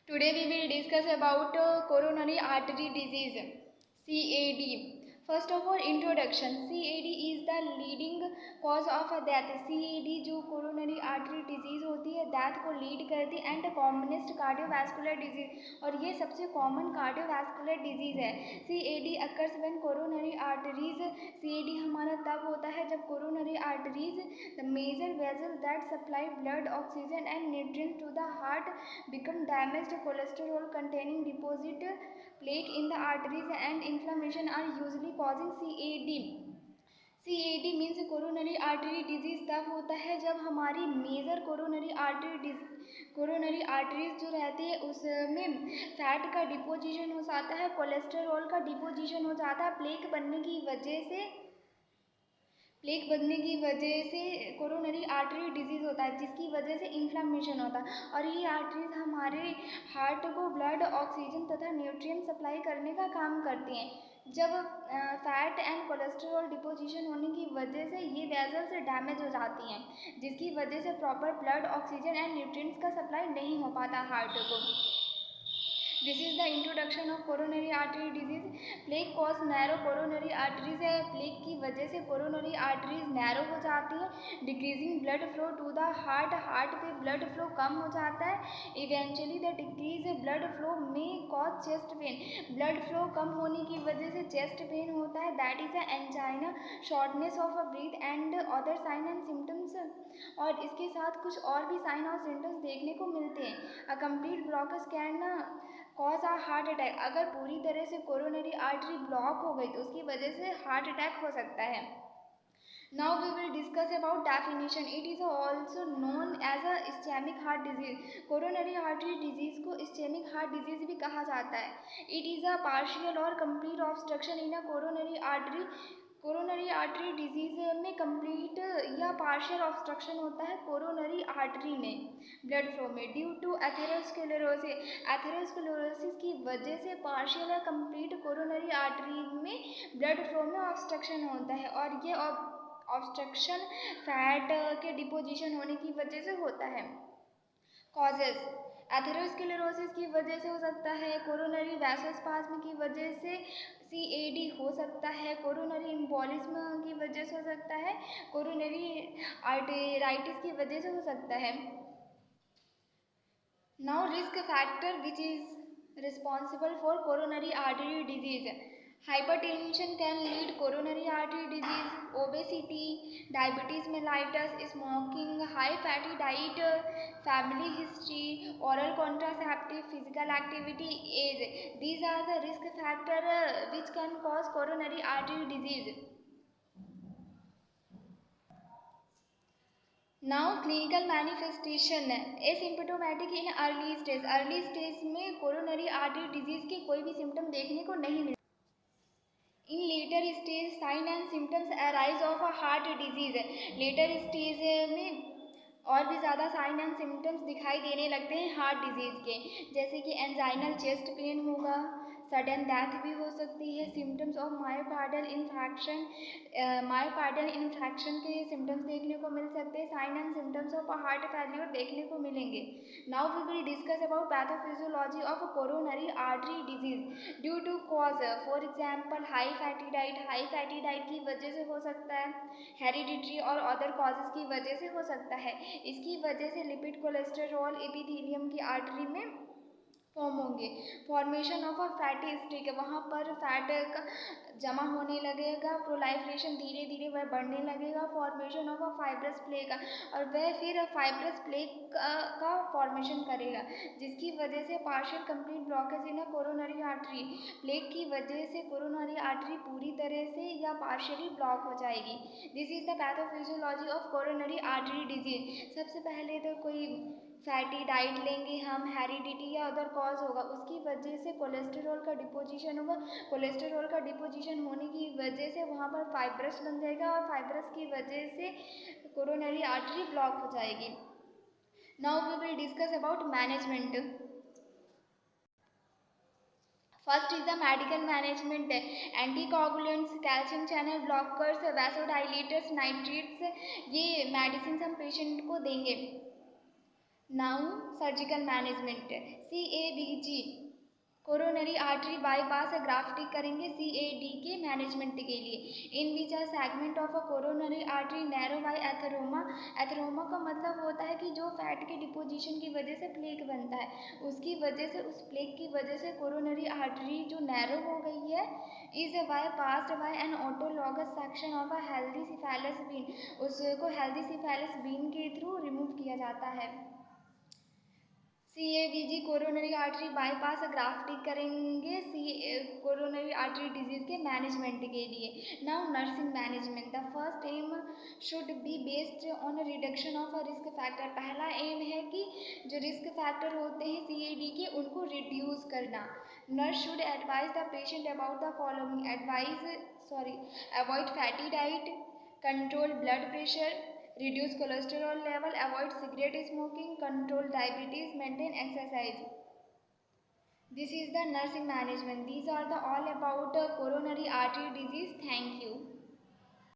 Today we will discuss about coronary artery disease CAD. First of all, introduction. CAD is the leading cause of death. CAD जो coronary artery disease होती है death को lead करती है and commonest cardiovascular disease और ये सबसे common cardiovascular disease है. CAD occurs when coronary arteries. CAD हमारा तब होता है जब coronary arteries, the major vessel that supply blood, oxygen and nutrients to the heart, become damaged. Cholesterol containing deposit, plaque in the arteries and inflammation are usually causing CAD. CAD means coronary artery disease तब होता है जब हमारी major coronary arteries जो रहती है उसमें fat का डिपोजिशन हो जाता है, कोलेस्टेरॉल का डिपोजिशन हो जाता है, प्लेक बनने की वजह से कोरोनरी आर्टरी डिजीज़ होता है जिसकी वजह से इन्फ्लामेशन होता है और ये आर्टरीज हमारे हार्ट को ब्लड, ऑक्सीजन तथा न्यूट्रिएंट सप्लाई करने का काम करती हैं. जब फैट एंड कोलेस्ट्रॉल डिपोजिशन होने की वजह से ये वेसल्स डैमेज हो जाती हैं जिसकी वजह से proper blood, oxygen and nutrients का सप्लाई नहीं हो पाता हार्ट को. This is the introduction of coronary artery disease. Plaque cause narrow coronary arteries है. प्लेक की वजह से कोरोनरी आर्टरीज नैरो हो जाती है. Decreasing blood flow to the heart पे ब्लड फ्लो कम हो जाता है. Eventually the decrease blood flow में cause chest pain. Blood flow कम होने की वजह से चेस्ट पेन होता है. That is a angina, shortness of a breath and other sign and symptoms. और इसके साथ कुछ और भी साइन और सिम्टम्स देखने को मिलते हैं. A complete blockage can cause a heart attack. अगर पूरी तरह से कोरोनरी आर्टरी ब्लॉक हो गई तो उसकी वजह से हार्ट अटैक हो सकता है. Now we will discuss about definition. It is also known as a ischemic heart disease. Coronary artery disease को ischemic heart disease भी कहा जाता है. It is a partial or complete obstruction in a coronary artery. Coronary artery disease में complete या partial obstruction होता है coronary artery में ब्लड फ्लो में ड्यू टू एथेरोस्क्लेरोसिस. एथेरोस्क्लेरोसिस की वजह से पार्शियल या कंप्लीट कोरोनरी आर्टरी में ब्लड फ्लो में ऑब्स्ट्रक्शन होता है और ये ऑब्स्ट्रक्शन फैट के डिपोजिशन होने की वजह से होता है. कॉजेज. एथेरोस्क्लेरोसिस की वजह से हो सकता है, कोरोनरी वैसोस्पाज्म की वजह से CAD हो सकता है, कोरोनरी एम्बोलिज्म की वजह से हो सकता है, कोरोनरी आर्टेराइटिस की वजह से हो सकता है. Now risk factor which is responsible for coronary artery disease. Hypertension can lead coronary artery disease. Obesity, diabetes mellitus, smoking, high fatty diet, family history, oral contraceptive, physical activity, age. These are the risk factors which can cause coronary artery disease. Now clinical manifestation. Asymptomatic in early stage. Early stage में coronary artery disease के कोई भी symptom देखने को नहीं मिलते. In later stage, sign and symptoms arise of a heart disease. Later stage में और भी ज़्यादा साइन एंड सिम्टम्स दिखाई देने लगते हैं हार्ट डिजीज़ के, जैसे कि एंजाइनल चेस्ट पेन होगा, सडन डेथ भी हो सकती है. सिम्टम्स ऑफ मायोकार्डियल इन्फेक्शन के सिम्टम्स देखने को मिल सकते हैं. Sign and symptoms of heart failure देखने को मिलेंगे. Now we will discuss about pathophysiology of coronary artery disease due to cause. For example high fatty diet की वजह से हो सकता है, हेरिडिटरी और अदर कॉजेज़ की वजह से हो सकता है. इसकी वजह से लिपिड, कोलेस्टेरॉल एपिथेलियम की आर्टरी में फॉर्म होंगे. Formation of a fatty stick, वहाँ पर फैट का जमा होने लगेगा. प्रोलाइफरेशन धीरे धीरे वह बढ़ने लगेगा. Formation of a fibrous plaque और वह फिर फाइब्रस प्लेक का फॉर्मेशन करेगा जिसकी वजह से पार्शियल कंप्लीट ब्लॉकेज इन कोरोनरी आर्टरी. प्लेक की वजह से कोरोनरी आर्टरी पूरी तरह से या पार्शियली ब्लॉक हो जाएगी. This is the pathophysiology of coronary artery disease. सबसे पहले तो कोई फैटी डाइट लेंगे हम, हेरिडिटी या अदर कॉज होगा, उसकी वजह से कोलेस्टेरॉल का डिपोजिशन होगा. कोलेस्टेरॉल का डिपोजिशन होने की वजह से वहाँ पर फाइब्रस बन जाएगा और फाइब्रस की वजह से कोरोनरी आर्टरी ब्लॉक हो जाएगी. Now we will discuss about management. First is the medical management. Anticoagulants, calcium channel blockers, vasodilators, nitrates, ये मेडिसिन हम पेशेंट को देंगे. Now surgical management, CABG coronary artery bypass grafting करेंगे CAD के management के लिए। In which a segment of a coronary artery narrow by atheroma. Atheroma का मतलब होता है कि जो फैट के डिपोजिशन की वजह से प्लेक बनता है, उसकी वजह से, उस प्लेक की वजह से कोरोनरी आर्टरी जो नैरो हो गई है, is bypassed by an autologous section of a healthy cephalic vein. उसको हेल्दी सिफेलस वीन के थ्रू रिमूव किया जाता है। CABG coronary artery bypass grafting करेंगे कोरोनरी आर्टरी डिजीज के मैनेजमेंट के लिए। Now nursing management, the first aim should be based on reduction of a risk factor. पहला एम है कि जो रिस्क फैक्टर होते हैं CAD के, उनको रिड्यूस करना। Nurse should advise the patient about the following avoid fatty diet, control blood pressure, reduce cholesterol level, avoid cigarette smoking, control diabetes, maintain exercise. This is the nursing management. These are the all about coronary artery disease. Thank you.